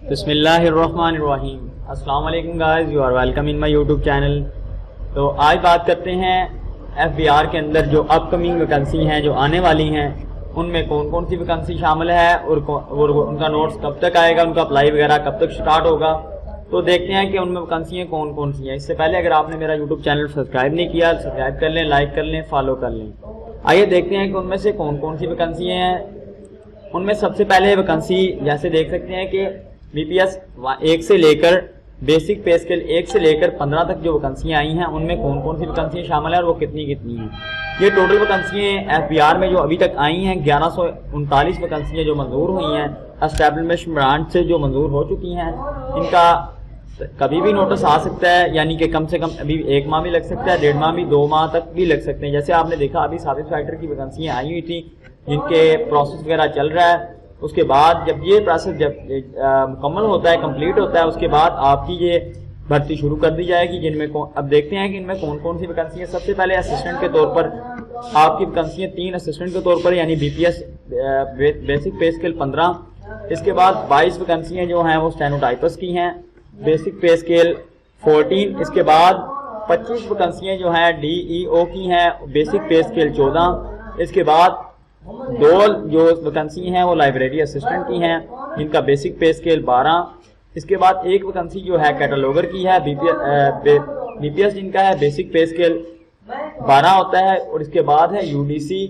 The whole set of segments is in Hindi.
बिस्मिल्लाहिर्रहमानिर्रहीम। अस्सलाम वालेकुम guys, you are welcome in my YouTube channel. तो आज बात करते हैं FBR के अंदर जो अपकमिंग वैकेंसी हैं जो आने वाली हैं उनमें कौन कौन सी वैकेंसी शामिल है और उनका नोट्स कब तक आएगा, उनका अप्लाई वगैरह कब तक स्टार्ट होगा। तो देखते हैं कि उनमें वैकेंसियाँ कौन कौन सी हैं। इससे पहले अगर आपने मेरा यूट्यूब चैनल सब्सक्राइब नहीं किया, सब्सक्राइब कर लें, लाइक कर लें, फॉलो कर लें। आइए देखते हैं कि उनमें से कौन कौन सी वैकेंसी हैं। उनमें सबसे पहले वैकेंसी जैसे देख सकते हैं कि BPS 1 से लेकर बेसिक पे स्केल 1 से लेकर 15 तक जो वैकेंसियाँ आई हैं उनमें कौन कौन सी वैकेंसियाँ शामिल है और वो कितनी कितनी हैं। ये टोटल वैकेंसियाँ FBR में जो अभी तक आई हैं 1139 वैकेंसियाँ जो मंजूर हुई हैं एस्टैब्लिशमेंट ब्रांच से जो मंजूर हो चुकी हैं। इनका कभी भी नोटिस आ सकता है, यानी कि कम से कम अभी 1 माह भी लग सकता है, 1.5 माह भी, 2 माह तक भी लग सकते हैं। जैसे आपने देखा अभी सर्विस फाइटर की वैकेंसियाँ आई हुई थी जिनके प्रोसेस वगैरह चल रहा है। उसके बाद जब ये प्रोसेस मुकम्मल होता है, कंप्लीट होता है, उसके बाद आपकी ये भर्ती शुरू कर दी जाएगी। जिनमें अब देखते हैं कि इनमें कौन कौन सी वैकेंसियाँ। सबसे पहले असिस्टेंट के तौर पर आपकी वैकेंसियाँ 3 असिस्टेंट के तौर पर, यानी BPS बेसिक पे स्केल 15। इसके बाद 22 वैकेंसियाँ जो हैं वो स्टेनोटाइपिस्ट की हैं, बेसिक पे स्केल 14। इसके बाद 25 वैकेंसियाँ जो हैं DEO की हैं, बेसिक पे स्केल 14। इसके बाद 2 जो वैकेंसी हैं वो लाइब्रेरी असिस्टेंट की हैं जिनका बेसिक पे स्केल 12। इसके बाद 1 वैकेंसी जो है कैटलॉगर की है, BPS जिनका है बेसिक पे स्केल 12 होता है। और इसके बाद है UDC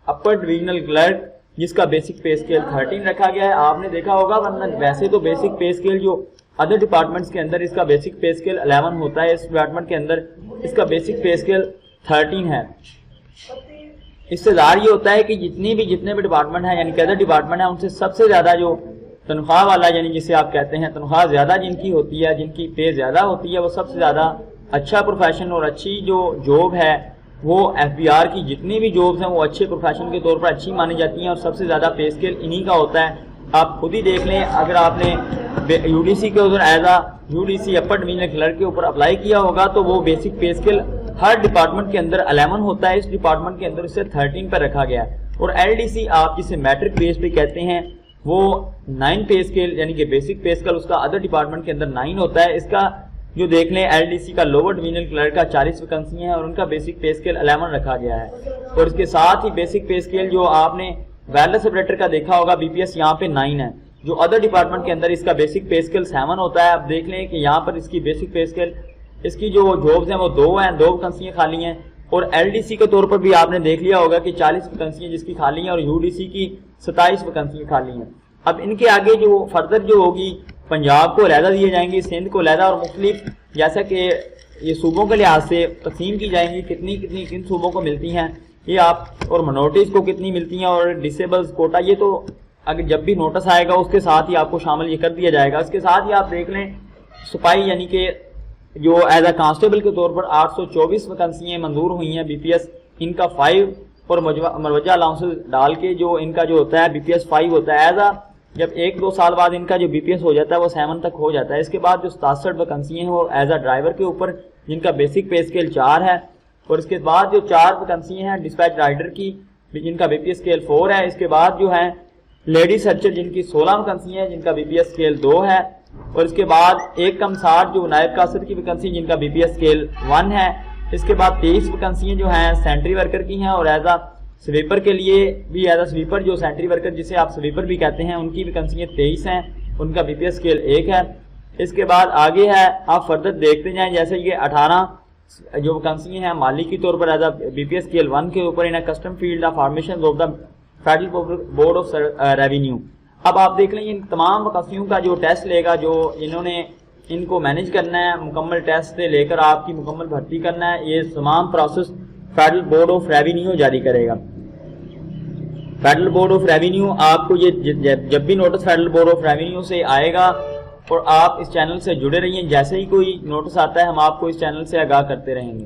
अपर डिविजनल क्लर्क जिसका बेसिक पे स्केल 13 रखा गया है। आपने देखा होगा, वरना वैसे तो बेसिक पे स्केल जो अदर डिपार्टमेंट्स के अंदर इसका बेसिक पे स्केल 11 होता है, इस डिपार्टमेंट के अंदर इसका बेसिक पे स्केल 13 है। इससे ज़ाहिर ये होता है कि जितने भी डिपार्टमेंट हैं, यानी कि अदर डिपार्टमेंट है, उनसे सबसे ज़्यादा जो तनख्वाह वाला, यानी जिसे आप कहते हैं तनख्वाह ज़्यादा जिनकी होती है, जिनकी पे ज़्यादा होती है, वो सबसे ज़्यादा अच्छा प्रोफेशन और अच्छी जो जॉब है वो FBR की जितनी भी जॉब्स हैं वो अच्छे प्रोफेशन के तौर पर अच्छी मानी जाती हैं और सबसे ज़्यादा पे स्केल इन्हीं का होता है। आप खुद ही देख लें, अगर आपने UDC के उधर एज UDC अपर डिविजनल क्लर्क के ऊपर अप्लाई किया होगा तो वो बेसिक पे स्केल हर डिपार्टमेंट के अंदर 11 होता है, इस डिपार्टमेंट के अंदर इसे 13 पर रखा गया है। और LDC आप जिसे मैट्रिक बेस पे कहते हैं वो 9 पे स्केल, यानी कि बेसिक पे स्केल उसका अदर डिपार्टमेंट के अंदर 9 होता है। इसका जो देख लें LDC का लोअर डिविजनल क्लर्क का 40 वैकेंसी है और उनका बेसिक पे स्केल 11 रखा गया है। और इसके साथ ही बेसिक पे स्केल जो आपने वायरलेस ऑपरेटर का देखा होगा BPS यहाँ पे 9 है, जो अदर डिपार्टमेंट के अंदर इसका बेसिक पे स्केल 7 होता है। अब देख लें कि यहाँ पर इसकी बेसिक पे स्केल, इसकी जो जॉब्स हैं वो 2 हैं, 2 वैकेंसियाँ खाली हैं। और LDC के तौर पर भी आपने देख लिया होगा कि 40 वैकेंसियाँ जिसकी खाली हैं और UDC की 27 वैकेंसियाँ खाली हैं। अब इनके आगे जो फर्दर जो होगी, पंजाब को अलहदा दिए जाएंगे, सिंध को अलहदा, और मुख्तलिफ जैसा कि ये सूबों के लिहाज से तकसीम की जाएंगी, किन सूबों को मिलती हैं ये आप, और मिनोरिटीज को कितनी मिलती हैं, और डिसेबल्स कोटा, ये तो अगर जब भी नोटिस आएगा उसके साथ ही आपको शामिल ये कर दिया जाएगा। इसके साथ ही आप देख लें सिपाही, यानी कि जो एज अ कांस्टेबल के तौर पर 824 वैकेंसियाँ मंजूर हुई हैं BPS, इनका 5 और मरवजा अलाउंसेस डाल के जो इनका जो होता है BPS 5 होता है। एज अ जब 1-2 साल बाद इनका जो BPS हो जाता है वो 7 तक हो जाता है। इसके बाद जो 67 वैकेंसियाँ हैं वो एज अ ड्राइवर के ऊपर जिनका बेसिक पे स्केल 4 है। और इसके बाद जो 4 वैकेंसियाँ हैं डिस्पैच राइडर की जिनका BPS स्केल 4 है। इसके बाद जो है लेडी सर्चर जिनकी 16 वैकेंसियाँ हैं जिनका BPS स्केल 2 है। और इसके बाद 1 कम 60 जो नायब कासर की वैकेंसी जिनका BPS स्केल 1 है। इसके बाद 23 वैकेंसियाँ जो हैं सेंट्री वर्कर की हैं और एज अ स्वीपर के लिए भी, एज अ स्वीपर जो सेंट्री वर्कर जिसे आप स्वीपर भी कहते हैं, उनकी वैकेंसियाँ 23 हैं, उनका BPS स्केल 1 है। इसके बाद आगे है, आप फर्दर देखते जाएं, जैसे ये 18 जो वैकेंसियाँ हैं माली के तौर पर एज अ BPS स्केल 1 के ऊपर इन custom field of formation of the federal board of revenue. अब आप देख लें इन तमाम वैकेंसियों का जो टेस्ट लेगा, जो इन्होंने इनको मैनेज करना है, मुकम्मल टेस्ट से लेकर आपकी मुकम्मल भर्ती करना है, ये तमाम process federal board of revenue जारी करेगा। फेडरल बोर्ड ऑफ रेवेन्यू आपको ये जब भी notice federal board of revenue से आएगा, और आप इस चैनल से जुड़े रहिए, जैसे ही कोई नोटिस आता है हम आपको इस चैनल से आगाह करते रहेंगे।